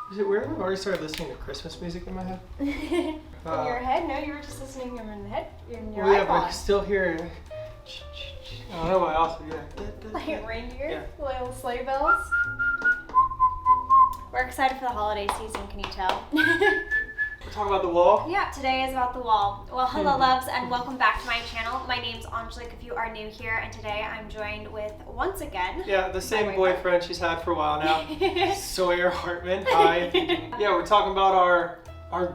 Is it weird? I've already started listening to Christmas music in my head. In your head? No, you were just listening in the head. In your yeah, iPod. but still hear. I don't know what else. Yeah. Like reindeer, Yeah. little sleigh bells. We're excited for the holiday season. Can you tell? We're talking about the wall. Yeah, today is about the wall. Well, hello loves, and welcome back to my channel. My name's Angelique if you are new here, and today I'm joined with, once again, Yeah, the same boyfriend she's had for a while now, Sawyer Hartman. Hi. Yeah, we're talking about our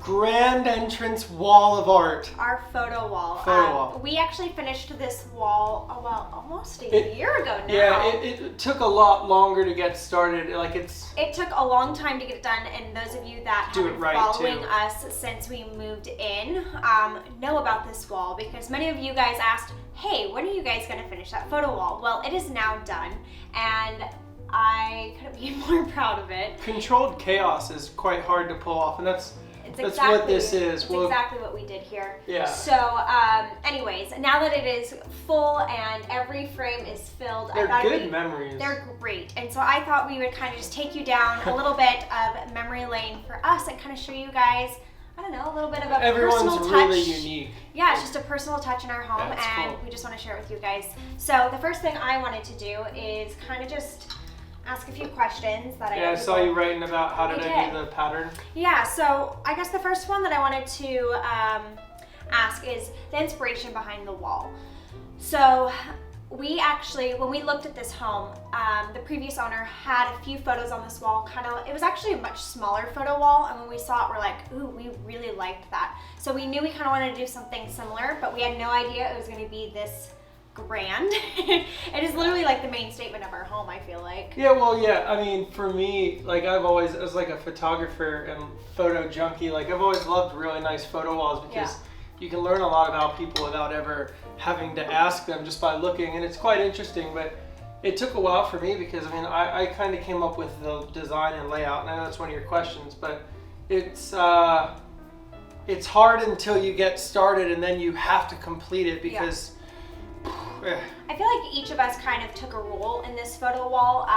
grand entrance wall of art. Our photo wall. Wall. We actually finished this wall, almost a year ago now. Yeah, it took a lot longer to get started. It took a long time to get it done, and those of you that have been following us since we moved in know about this wall, because many of you guys asked, hey, when are you guys going to finish that photo wall? Well, it is now done, and I couldn't be more proud of it. Controlled chaos is quite hard to pull off, and that's exactly what this is. It's exactly what we did here. Yeah. So, anyways, now that it is full and every frame is filled, they're I thought good memories. They're great, and so I thought we would kind of just take you down a little bit of memory lane for us and kind of show you guys, I don't know, a little bit of a personal touch. Everyone's really unique. Yeah, it's just a personal touch in our home, and cool. we just want to share it with you guys. So the first thing I wanted to do is kind of just ask a few questions that I saw you writing about how did I do the pattern. Yeah, so I guess the first one that I wanted to ask is the inspiration behind the wall. So we actually, when we looked at this home, the previous owner had a few photos on this wall. It was actually a much smaller photo wall, and when we saw it, we're like, ooh, we really liked that. So we knew we kind of wanted to do something similar, but we had no idea it was going to be this grand. It is literally like the main statement of our home, I feel like. Yeah, well, yeah, I mean, for me, like I've always, as like a photographer and photo junkie, like I've always loved really nice photo walls because you can learn a lot about people without ever having to ask them, just by looking, and it's quite interesting. But it took a while for me because, I mean, I kind of came up with the design and layout, and I know that's one of your questions, but it's hard until you get started, and then you have to complete it because I feel like each of us kind of took a role in this photo wall.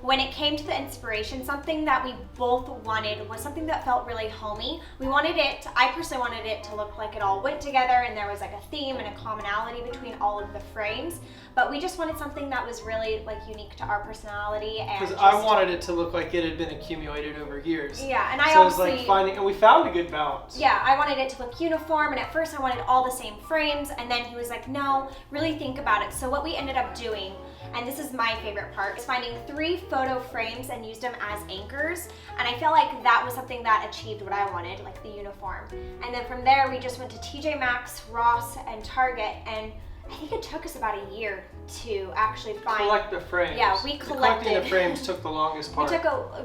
When it came to the inspiration, something that we both wanted was something that felt really homey. I personally wanted it to look like it all went together and there was like a theme and a commonality between all of the frames. But we just wanted something that was really like unique to our personality. Because I wanted it to look like it had been accumulated over years. Yeah, and so it was like finding, and we found a good balance. Yeah, I wanted it to look uniform, and at first I wanted all the same frames, and then he was like, no, really think about it. So what we ended up doing, and this is my favorite part, is finding 3 photo frames and used them as anchors. And I felt like that was something that achieved what I wanted, like the uniform. And then from there, we just went to TJ Maxx, Ross, and Target, and I think it took us about a year to actually collect the frames. Yeah, we collected. Collecting the frames took the longest part.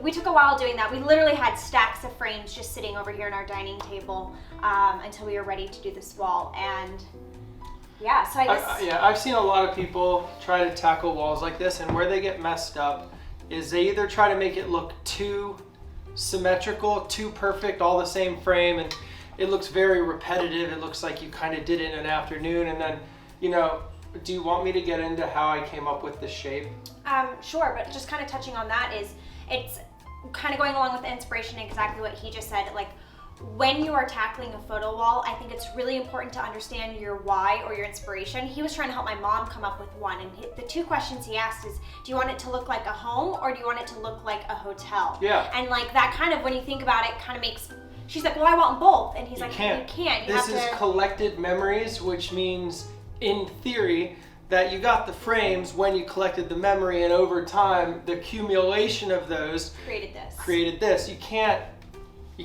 We took a while doing that. We literally had stacks of frames just sitting over here on our dining table until we were ready to do this wall. And yeah, so I guess I've seen a lot of people try to tackle walls like this, and where they get messed up is they either try to make it look too symmetrical, too perfect, all the same frame, and it looks very repetitive. It looks like you kind of did it in an afternoon, and then, you know, do you want me to get into how I came up with this shape? Sure, but just kind of touching on that is, it's kind of going along with the inspiration, exactly what he just said. Like, when you are tackling a photo wall, I think it's really important to understand your why or your inspiration. He was trying to help my mom come up with one, and the 2 questions he asked is, do you want it to look like a home or do you want it to look like a hotel? Yeah. And like that kind of, when you think about it, kind of makes, she's like, well, I want both. And he's like, you can't. This is collected memories, which means, in theory, that you got the frames when you collected the memory, and over time, the accumulation of those created this. You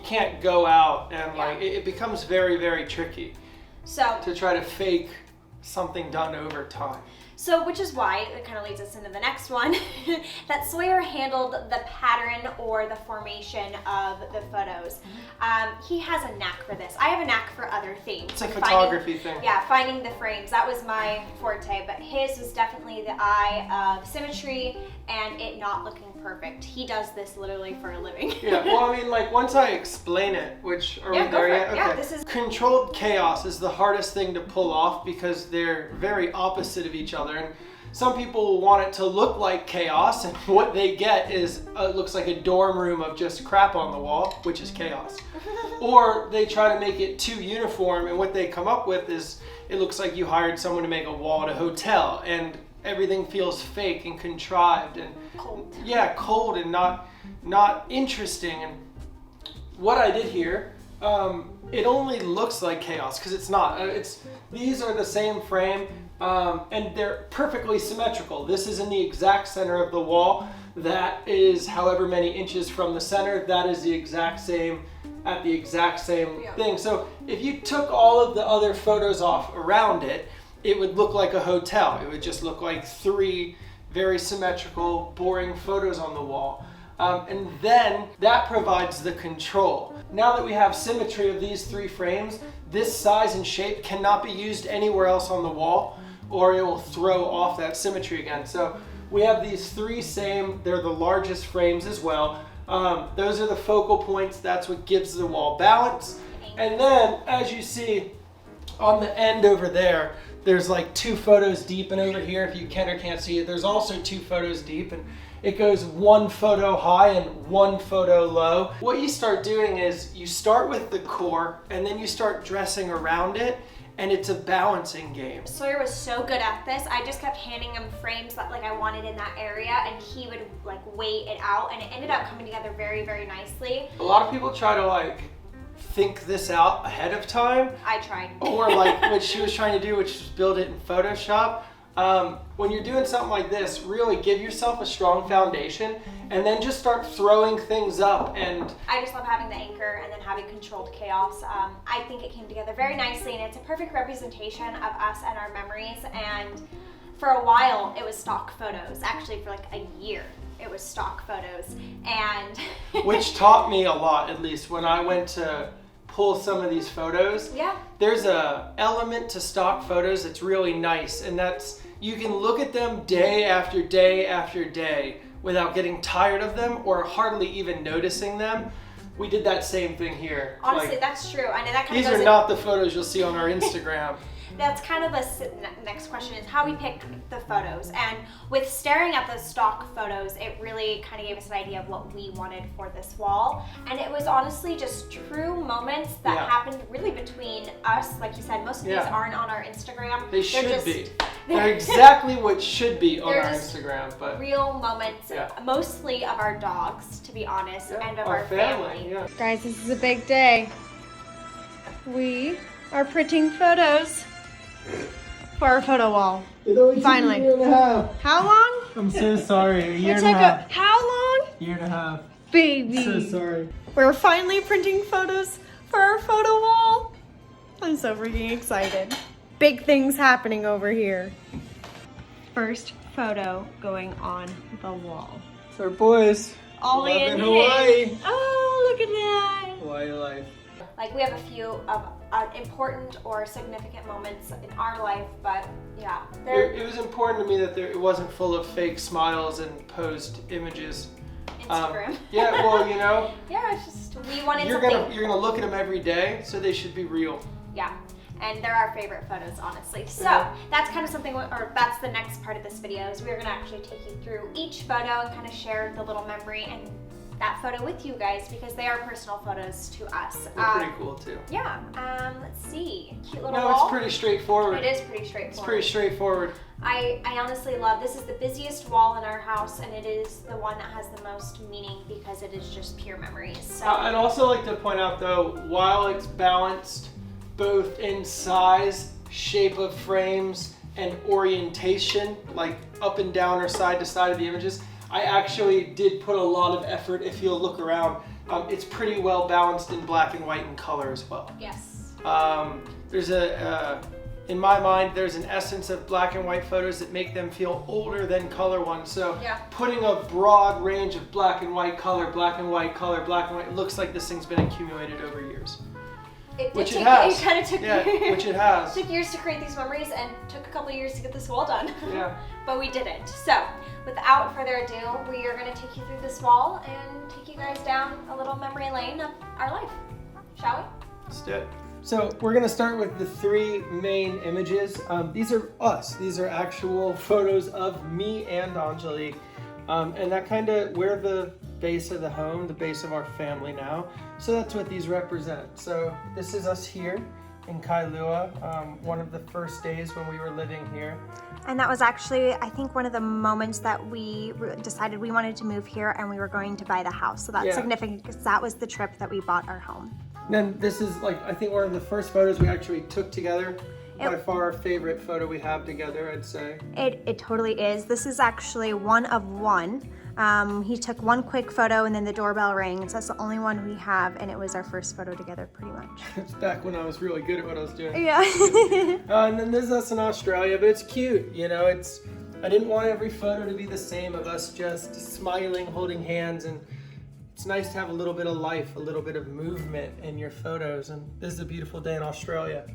can't go out and like, it becomes very, very tricky to try to fake something done over time. So, which is why it kind of leads us into the next one, that Sawyer handled the pattern or the formation of the photos. He has a knack for this. I have a knack for other things. It's a photography thing. Yeah, finding the frames. That was my forte, but his was definitely the eye of symmetry and it not looking perfect. He does this literally for a living. Yeah, well, I mean, like, once I explain it, which, are we there yet? Okay. Yeah, this is... Controlled chaos is the hardest thing to pull off because they're very opposite of each other. And some people want it to look like chaos, and what they get is it looks like a dorm room of just crap on the wall, which is chaos. Or they try to make it too uniform, and what they come up with is it looks like you hired someone to make a wall at a hotel, and everything feels fake and contrived and Cold. Yeah, cold and not interesting. And what I did here, it only looks like chaos because it's not. These are the same frame, and they're perfectly symmetrical. This is in the exact center of the wall. That is however many inches from the center. That is the exact same at the exact same thing. So if you took all of the other photos off around it, it would look like a hotel. It would just look like 3 very symmetrical, boring photos on the wall. And then that provides the control. Now that we have symmetry of these 3 frames, this size and shape cannot be used anywhere else on the wall, or it will throw off that symmetry again. So we have these 3 same, they're the largest frames as well. Those are the focal points. That's what gives the wall balance. And then, as you see on the end over there, there's like 2 photos deep, and over here, if you can or can't see it, there's also 2 photos deep, and it goes 1 photo high and 1 photo low. What you start doing is you start with the core, and then you start dressing around it, and it's a balancing game. Sawyer was so good at this. I just kept handing him frames that like I wanted in that area, and he would like weigh it out, and it ended up coming together very, very nicely. A lot of people try to like think this out ahead of time. I tried. Or like what she was trying to do, which is build it in Photoshop. When you're doing something like this, really give yourself a strong foundation and then just start throwing things up. And I just love having the anchor and then having controlled chaos. I think it came together very nicely, and it's a perfect representation of us and our memories. And for a while, it was stock photos. Actually, for like a year, it was stock photos. And which taught me a lot, at least when I went to pull some of these photos. Yeah. There's a element to stock photos that's really nice, and that's you can look at them day after day after day without getting tired of them or hardly even noticing them. We did that same thing here. Honestly, like, that's true. I know that kind of these goes are not the photos you'll see on our Instagram. That's kind of the next question is how we picked the photos. And with staring at the stock photos, it really kind of gave us an idea of what we wanted for this wall. And it was honestly just true moments that happened really between us. Like you said, most of these aren't on our Instagram. They should be. They're exactly what should be on our Instagram. But real moments, mostly of our dogs, to be honest, and of our family. Yeah. Guys, this is a big day. We are printing photos for our photo wall. It only Finally. took a year and a half. How long? I'm so sorry. A year It and a took half. how long? Year and a half. Baby. So sorry. We're finally printing photos for our photo wall. I'm so freaking excited. Big things happening over here. First photo going on the wall. It's our boys. Ollie Love and in Hawaii. Hayden. Oh, look at that. Hawaii life. Like we have a few of important or significant moments in our life, but yeah. It was important to me that it wasn't full of fake smiles and posed images. Instagram. Yeah, well, you know. Yeah, it's just we wanted You're something. gonna look at them every day, so they should be real. Yeah, and they're our favorite photos, honestly. So that's kind of something, or that's the next part of this video, is we're gonna actually take you through each photo and kind of share the little memory and that photo with you guys because they are personal photos to us. They're pretty cool too. Yeah. Let's see. Cute little No, wall. it's pretty straightforward. It is pretty straightforward. It's pretty straightforward. I honestly love, this is the busiest wall in our house, and it is the one that has the most meaning because it is just pure memories. So I'd also like to point out though, while it's balanced both in size, shape of frames, and orientation, like up and down or side to side of the images, I actually did put a lot of effort. If you'll look around, it's pretty well balanced in black and white and color as well. yes. There's in my mind, there's an essence of black and white photos that make them feel older than color ones. So putting a broad range of black and white color, black and white color, black and white, it looks like this thing's been accumulated over years. It Which did it take, has. It kind of took Which it has. took years to create these memories and took a couple years to get this wall done. Yeah. But we did it. So without further ado, we are going to take you through this wall and take you guys down a little memory lane of our life. Shall we? Let's do it. So we're gonna start with the 3 main images. These are us. These are actual photos of me and Angelique. And that kind of, we're the base of the home, the base of our family now. So that's what these represent. So this is us here in Kailua, one of the first days when we were living here. And that was actually, I think, one of the moments that we decided we wanted to move here and we were going to buy the house. So that's significant because that was the trip that we bought our home. And then this is like, I think one of the first photos we actually took together. By far our favorite photo we have together, I'd say. It totally is. This is actually one of one. He took one quick photo and then the doorbell rang. So that's the only one we have, and it was our first photo together pretty much. It's back when I was really good at what I was doing. Yeah. And then there's us in Australia, but it's cute, you know, I didn't want every photo to be the same of us just smiling, holding hands, and it's nice to have a little bit of life, a little bit of movement in your photos, and this is a beautiful day in Australia.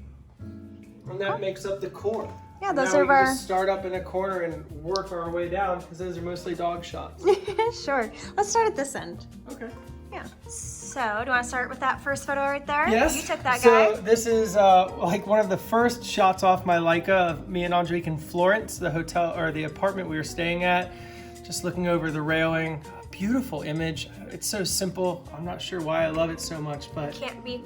And that makes up the core. Yeah, those now are we can our... just start up in a corner and work our way down because those are mostly dog shots. Sure. Let's start at this end. Okay. Yeah. So, do you want to start with that first photo right there? Yes. You took that guy. So this is like one of the first shots off my Leica of me and Angelique in Florence, the hotel or the apartment we were staying at, just looking over the railing. Beautiful image. It's so simple. I'm not sure why I love it so much, but can't beat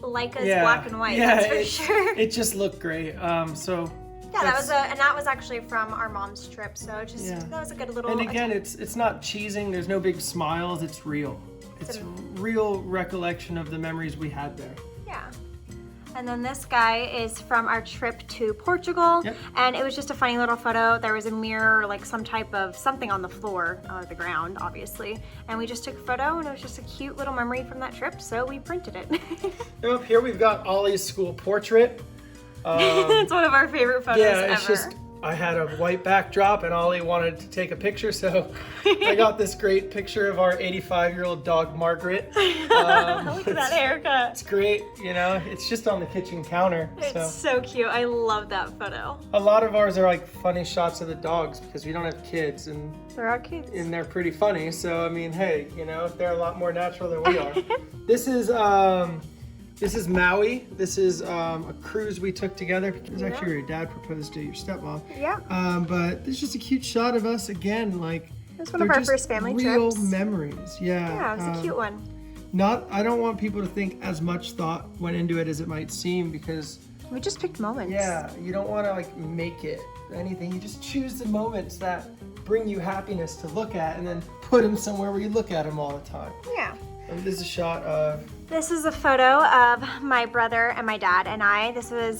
Leica's black and white. That's for sure. It just looked great. So yeah, that was actually from our mom's trip. So just that was a good little. And again, it's not cheesing. There's no big smiles. It's real. It's real recollection of the memories we had there. Yeah. And then this guy is from our trip to Portugal. Yep. And it was just a funny little photo. There was a mirror, like some type of something on the floor, the ground, obviously. And we just took a photo and it was just a cute little memory from that trip. So we printed it. Up here we've got Ollie's school portrait. It's one of our favorite photos ever. It's just, I had a white backdrop and Ollie wanted to take a picture, so I got this great picture of our 85-year-old dog, Margaret. Look at that haircut. It's great, you know, it's just on the kitchen counter. It's so cute. I love that photo. A lot of ours are like funny shots of the dogs because we don't have kids and they're our kids. And they're pretty funny, so I mean, hey, you know, they're a lot more natural than we are. This is Maui. This is a cruise we took together. It was actually where your dad proposed to your stepmom. Yeah. But it's just a cute shot of us again. Like it's one of our first family real trips. Memories. Yeah. Yeah, it was a cute one. I don't want people to think as much thought went into it as it might seem because we just picked moments. Yeah, you don't want to like make it anything. You just choose the moments that bring you happiness to look at, and then put them somewhere where you look at them all the time. Yeah. And this is a shot of. This is a photo of my brother and my dad and I.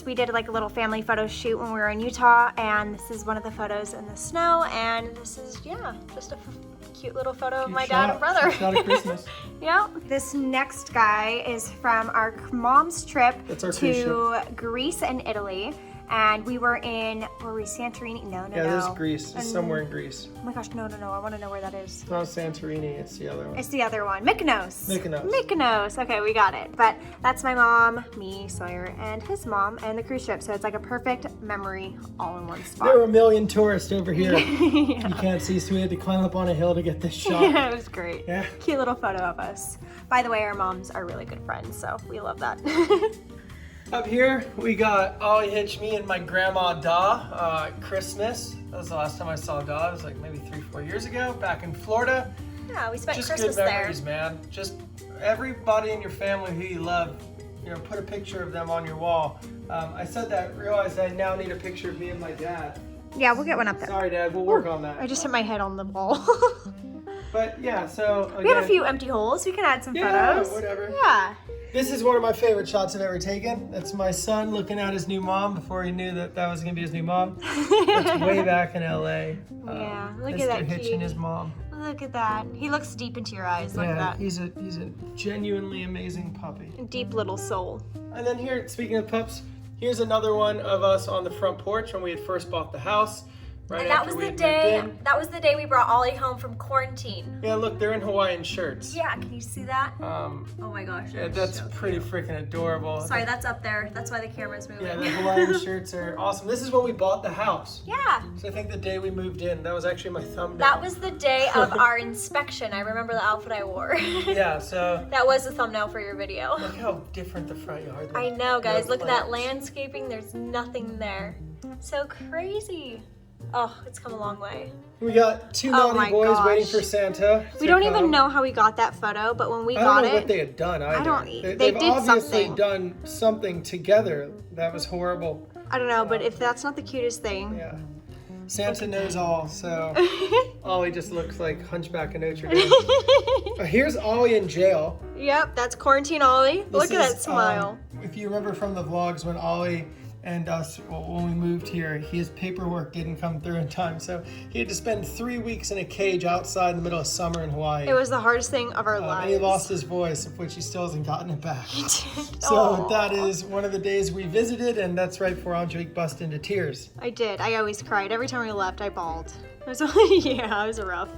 We did like a little family photo shoot when we were in Utah, and this is one of the photos in the snow, and this is, just a cute little photo of my dad and brother. Shot of Christmas. Yeah. This next guy is from our mom's trip to Greece and Italy. And we were we Santorini? No. Yeah, this is Greece. It's somewhere in Greece. Oh my gosh, no. I want to know where that is. It's not Santorini, it's the other one. It's the other one. Mykonos. Okay, we got it. But that's my mom, me, Sawyer, and his mom, and the cruise ship. So it's like a perfect memory all in one spot. There were a million tourists over here. You can't see, so we had to climb up on a hill to get this shot. Yeah, it was great. Yeah. Cute little photo of us. By the way, our moms are really good friends, so we love that. Up here, we got Ollie Hitch, me and my grandma Da at Christmas. That was the last time I saw Da. It was like maybe 3-4 years ago, back in Florida. Yeah, we spent just Christmas good memories, there. Man. Just everybody in your family who you love, put a picture of them on your wall. I said that, realized I now need a picture of me and my dad. Yeah, we'll get one up there. Sorry, Dad, we'll work on that. I just hit my head on the wall. But yeah, so again, we have a few empty holes. We can add some photos. Yeah, whatever. Yeah. This is one of my favorite shots I've ever taken. That's my son looking at his new mom before he knew that was going to be his new mom. That's way back in LA. Yeah, look at that. Mr. Hitch and his mom. Look at that. He looks deep into your eyes. Look at that. He's a genuinely amazing puppy. A deep little soul. And then here, speaking of pups, here's another one of us on the front porch when we had first bought the house. Right And that after was we the had day. moved in. That was the day we brought Ollie home from quarantine. Yeah, look, they're in Hawaiian shirts. Yeah, can you see that? Oh my gosh. Yeah, that's pretty freaking adorable. Sorry, that's up there. That's why the camera's moving. Yeah, the Hawaiian shirts are awesome. This is when we bought the house. Yeah. So I think the day we moved in, that was actually my thumbnail. That was the day of our inspection. I remember the outfit I wore. Yeah, so That was the thumbnail for your video. look how different the front yard looks. I know, guys. No Look at that plants. landscaping. There's nothing there. So crazy. Oh, it's come a long way. We got two Oh naughty my boys gosh. waiting for Santa. We to don't even come. know how we got that photo, but when we I got don't know it, what they had done either. don't- they They've did obviously something. done something together that was horrible. I don't know, but if that's not the cutest thing. Yeah. Santa knows all, so Ollie just looks like Hunchback of Notre Dame. Here's Ollie in jail. Yep, that's quarantine Ollie. Look This at is, that smile. If you remember from the vlogs when Ollie and us, when we moved here, his paperwork didn't come through in time. So he had to spend 3 weeks in a cage outside in the middle of summer in Hawaii. It was the hardest thing of our And lives. he lost his voice, of which he still hasn't gotten it back. So Aw. that is one of the days we visited, and that's right before Angelique busted into tears. I did. I always cried. Every time we left, I bawled. It was yeah, it was rough.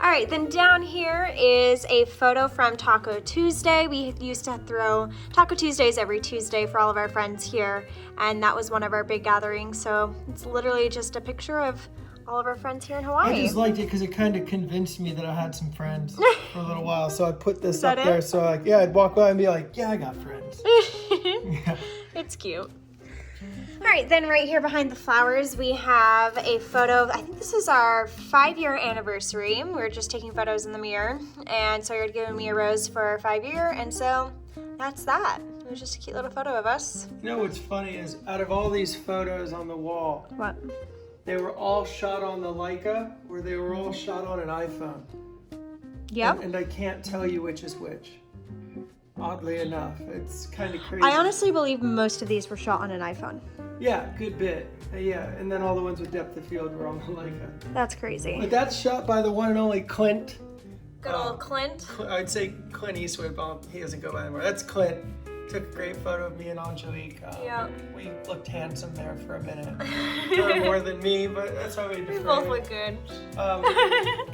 All right, then down here is a photo from Taco Tuesday. We used to throw Taco Tuesdays every Tuesday for all of our friends here, and that was one of our big gatherings. So it's literally just a picture of all of our friends here in I Hawaii. just liked it because it kind of convinced me that I had some friends for a little while. So I put this that up there. it? So like, yeah, I'd walk by and be like, yeah, I got friends. Yeah. It's cute. All right, then right here behind the flowers, we have a photo of, I think this is our 5-year anniversary. We were just taking photos in the mirror, and so you're giving me a rose for our 5-year, and so that's that. It was just a cute little photo of us. You know what's funny is out of all these photos on the wall, What? they were all shot on the Leica, or they were all shot on an iPhone. Yep. And I can't tell you which is which. Oddly enough, it's kind of crazy. I honestly believe most of these were shot on an iPhone. Yeah, good bit. Yeah, and then all the ones with depth of field were on the Leica. That's crazy. But that's shot by the one and only Clint. Good old Clint. I'd say Clint Eastwood, but he doesn't go by anymore. That's Clint. Took a great photo of me and Angelique. Yeah. We looked handsome there for a minute. Her more than me, but that's why we We defer. both look good.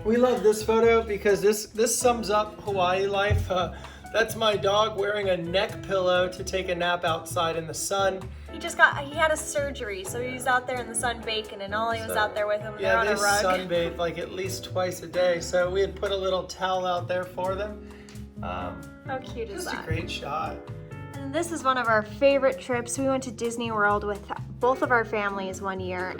We love this photo because this sums up Hawaii life. That's my dog wearing a neck pillow to take a nap outside in the sun. He had a surgery, so he was out there in the sun baking, and Ollie was out there with him. Yeah, They're they on a rug. sunbathe like at least twice a day. So we had put a little towel out there for them. How cute is Just a that? great shot. And this is one of our favorite trips. We went to Disney World with both of our families one year.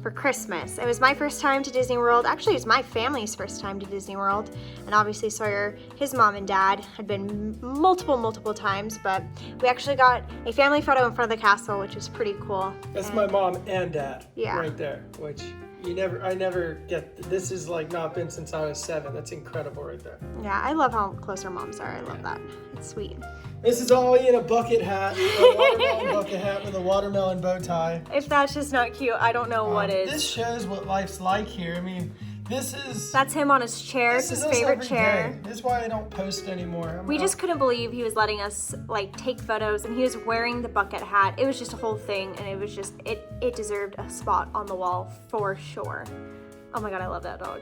For Christmas. It was my first time to Disney World. Actually, it was my family's first time to Disney World. And obviously Sawyer, his mom and dad had been multiple times, but we actually got a family photo in front of the castle, which was pretty cool. That's my mom and dad Yeah. right there, which I never get. This has like not been since I was 7. That's incredible right there. Yeah, I love how close our moms are. I love that. It's sweet. This is Ollie in a bucket hat, a watermelon bucket hat with a watermelon bow tie. If that's just not cute, I don't know what is. This shows what life's like here. I mean, this is That's him on his chair. It's this his is us favorite every chair. day. This is why I don't post anymore. We just couldn't believe he was letting us like take photos, and he was wearing the bucket hat. It was just a whole thing, and it was just it deserved a spot on the wall for sure. Oh my god, I love that dog.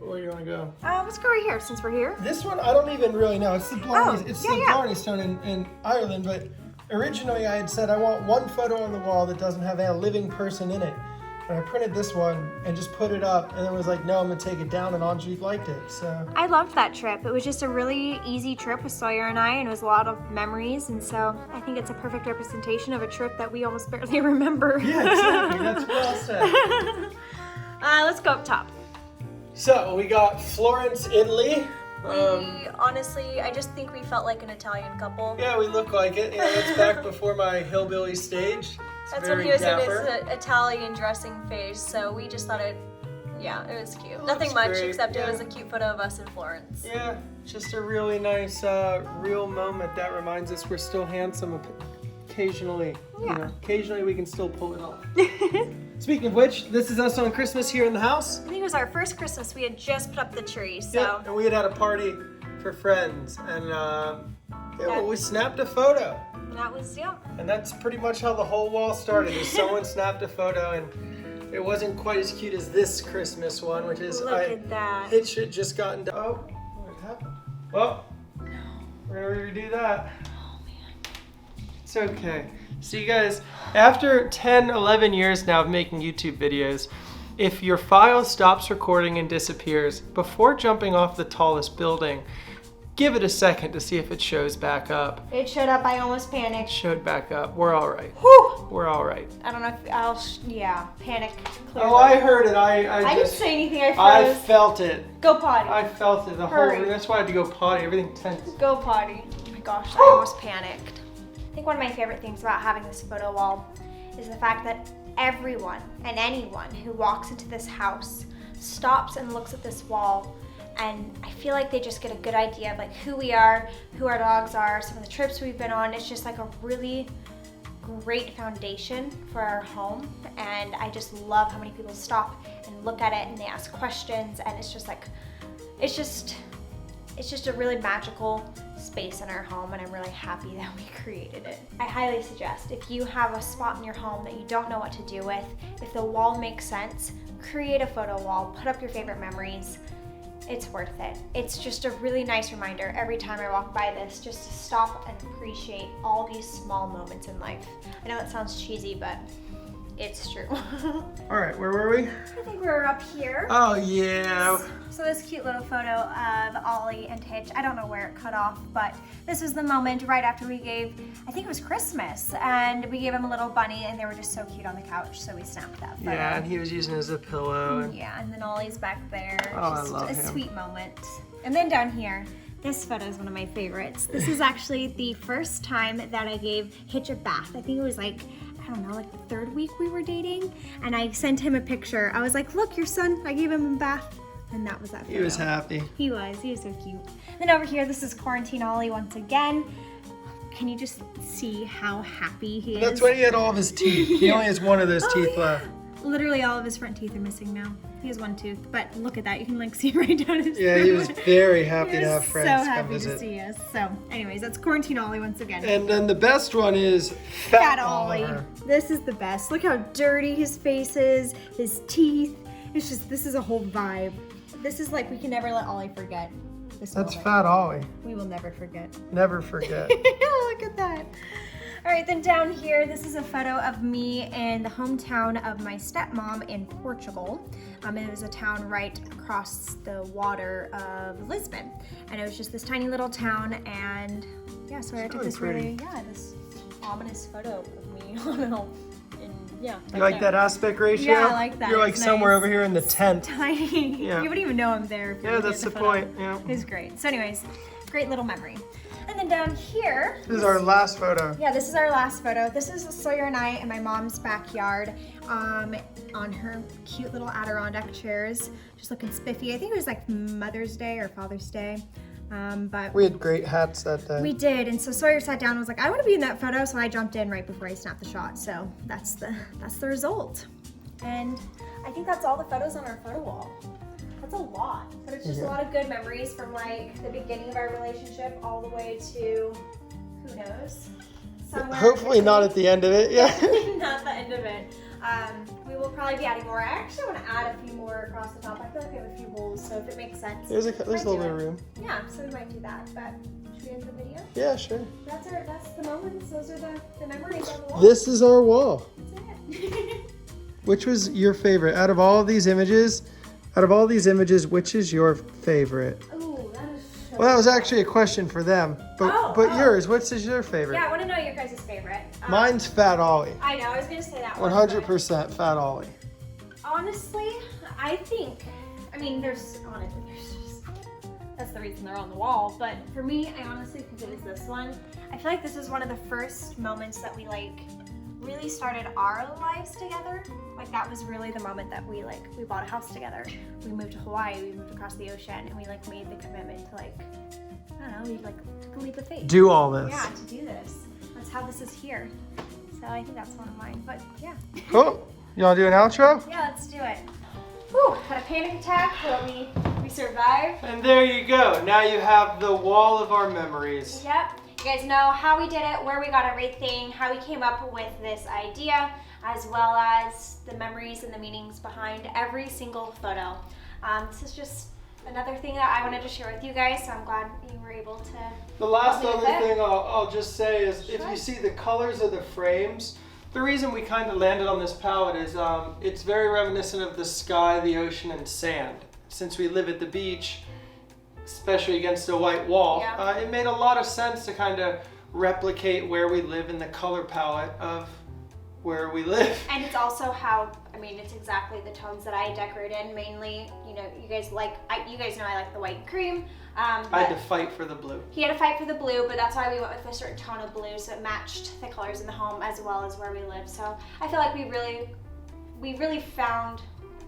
Where do you want to go? Let's go right here since we're here. This one I don't even really know. It's the Blarney, Oh, it's yeah, the yeah. Blarney Stone in Ireland, but originally I had said I want one photo on the wall that doesn't have a living person in it. And I printed this one and just put it up, and then was like, no, I'm gonna take it down, and Angelique liked it. So I loved that trip. It was just a really easy trip with Sawyer and I, and it was a lot of memories, and so I think it's a perfect representation of a trip that we almost barely remember. yeah, exactly. That's well said. Let's go up top. So we got Florence, Italy. We honestly, I just think we felt like an Italian couple. Yeah, we look like it. Yeah, that's back before my hillbilly stage. It's That's very when he was dapper. in his Italian dressing phase, so we just thought it was cute. It Nothing looks much, great, except yeah. it was a cute photo of us in Florence. Yeah, just a really nice, real moment that reminds us we're still handsome occasionally. Yeah. You know, occasionally we can still pull it off. Speaking of which, this is us on Christmas here in the house. I think it was our first Christmas. We had just put up the tree, so. Yeah, and we had a party for friends, and we snapped a photo. That was, And that's pretty much how the whole wall started. Is someone snapped a photo, and It wasn't quite as cute as this Christmas one, which is Look at that. It should just gotten done. Oh, what happened? Well, we're gonna redo that. Oh man. It's okay. So you guys, after 10, 11 years now of making YouTube videos, if your file stops recording and disappears, before jumping off the tallest building, give it a second to see if it shows back up. It showed up. I almost panicked. It showed back up. We're all right. Whew. We're all right. I don't know if I'll. Yeah, panic. Clearly. Oh, I heard it. I didn't just say anything. I I froze. felt it. Go potty. I felt it the whole Hurry. room. That's why I had to go potty. Everything tense. Go potty. Oh my gosh, I almost panicked. I think one of my favorite things about having this photo wall is the fact that everyone and anyone who walks into this house stops and looks at this wall, and I feel like they just get a good idea of like who we are, who our dogs are, some of the trips we've been on. It's just like a really great foundation for our home, and I just love how many people stop and look at it and they ask questions, and it's just like, it's just a really magical space in our home, and I'm really happy that we created it. I highly suggest if you have a spot in your home that you don't know what to do with, if the wall makes sense, create a photo wall, put up your favorite memories. It's worth it. It's just a really nice reminder every time I walk by this, just to stop and appreciate all these small moments in life. I know it sounds cheesy, but it's true. All right, where were we? I think we're up here. Oh, yeah. So this cute little photo of Ollie and Hitch, I don't know where it cut off, but this was the moment right after we gave, I think it was Christmas, and we gave him a little bunny, and they were just so cute on the couch, so we snapped that photo. Yeah, and he was using it as a pillow. And Yeah, and then Ollie's back there. Oh, Just I love a him. sweet moment. And then down here, this photo is one of my favorites. This is actually the first time that I gave Hitch a bath. I think it was like, I don't know, like the third week we were dating, and I sent him a picture. I was like, look, your son, I gave him a bath. And that was that photo. he was happy. He was so cute. Then over here, this is Quarantine Ollie once again. Can you just see how happy he is? That's when he had all of his teeth. He only has one of those teeth left. Literally all of his front teeth are missing now. He has one tooth, but look at that. You can like see right down his Yeah, he was very happy He to have was friends so come happy visit. to see us. So anyways, that's Quarantine Ollie once again. And then the best one is Fat Fat Ollie. Oliver. This is the best. Look how dirty his face is, his teeth. It's just, this is a whole vibe. This is like, we can never let Ollie forget this That's moment. Fat Ollie. We will never forget. Never forget. Look at that. All right, then down here, this is a photo of me in the hometown of my stepmom in Portugal. It was a town right across the water of Lisbon. And it was just this tiny little town, and yeah, so I took really this pretty. this ominous photo of me on a hill. Yeah. You like that aspect ratio? Yeah, I like that. You're like It's somewhere nice. over here in the tent. Tiny. Yeah. You wouldn't even know I'm there. If you Yeah, look at that's the photo. point. Yeah. It was great. So anyways, great little memory. And then down here. This is our last photo. Yeah, this is our last photo. This is Sawyer and I in my mom's backyard on her cute little Adirondack chairs, just looking spiffy. I think it was like Mother's Day or Father's Day. But We had great hats that day. we did, and so Sawyer sat down and was like, I want to be in that photo, so I jumped in right before I snapped the shot. So that's the result. And I think that's all the photos on our photo wall. That's a lot, but it's just a lot of good memories from like the beginning of our relationship all the way to, who knows, somewhere. Hopefully not at the end of it. Yeah. Not the end of it. We will probably be adding more. I actually want to add a few more across the top. I feel like we have a few holes, so if it makes sense. There's a might little do bit of it. room. Yeah, so we might do that. But should we end the video? Yeah, sure. That's the moments. Those are the memories on the wall. This is our wall. That's it. Which was your favorite? Out of all these images, which is your favorite? Ooh, that is so Well, that was actually a question for them. But Oh. yours, what's your favorite? Yeah, I want to know your guys' favorite. Mine's Fat Ollie. I know, I was going to say that one. 100% Fat Ollie. but Honestly, I think, there's just, that's the reason they're on the wall. But for me, I honestly think it is this one. I feel like this is one of the first moments that we really started our lives together. Like that was really the moment that we bought a house together. We moved to Hawaii, we moved across the ocean, and we made the commitment to I don't know, we took a leap of faith. Do all this. Yeah, to do this. That's how this is here. So I think that's one of mine. But yeah. Cool. You want to do an outro? Yeah, let's do it. Whew, had a panic attack, but we survived. And there you go. Now you have the wall of our memories. Yep. you guys know how we did it, where we got everything, how we came up with this idea, as well as the memories and the meanings behind every single photo. This is just another thing that I wanted to share with you guys, so I'm glad you were able to. The last other thing I'll just say is if you see the colors of the frames, the reason we kind of landed on this palette is it's very reminiscent of the sky, the ocean, and sand. Since we live at the beach, especially against a white wall, it made a lot of sense to kind of replicate where we live in the color palette of where we live. And it's also how, I mean, it's exactly the tones that I decorate in. Mainly, you know, you guys know I like the white and cream. I had to fight for the blue. He had to fight for the blue, but that's why we went with a certain tone of blue, so it matched the colors in the home as well as where we live. So I feel like we really found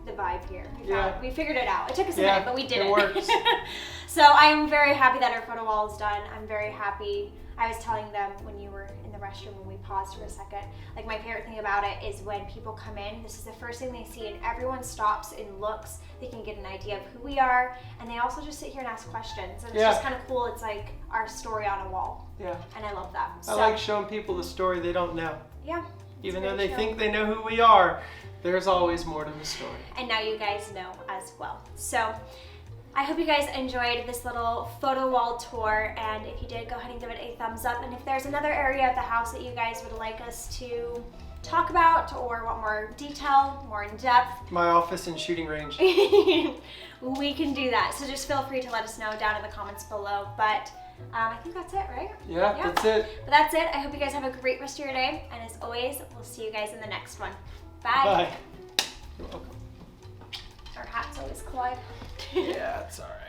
the vibe here. We figured it out. It took us a minute, but we did it. It works. So I am very happy that our photo wall is done. I'm very happy. I was telling them when you were in the restroom when we paused for a second, like my favorite thing about it is when people come in, this is the first thing they see and everyone stops and looks. They can get an idea of who we are, and they also just sit here and ask questions. And it's just kind of cool. It's like our story on a wall. Yeah. And I love that. I like showing people the story they don't know. Yeah. Even though they think they know who we are, there's always more to the story. And now you guys know as well. So I hope you guys enjoyed this little photo wall tour, and if you did, go ahead and give it a thumbs up. And if there's another area of the house that you guys would like us to talk about or want more detail, more in depth, my office and shooting range, we can do that. So just feel free to let us know down in the comments below. But I think that's it, right? Yeah, that's it. But that's it. I hope you guys have a great rest of your day, and as always, we'll see you guys in the next one. Bye. Bye. You're welcome. Our hats always collide. Yeah, it's all right.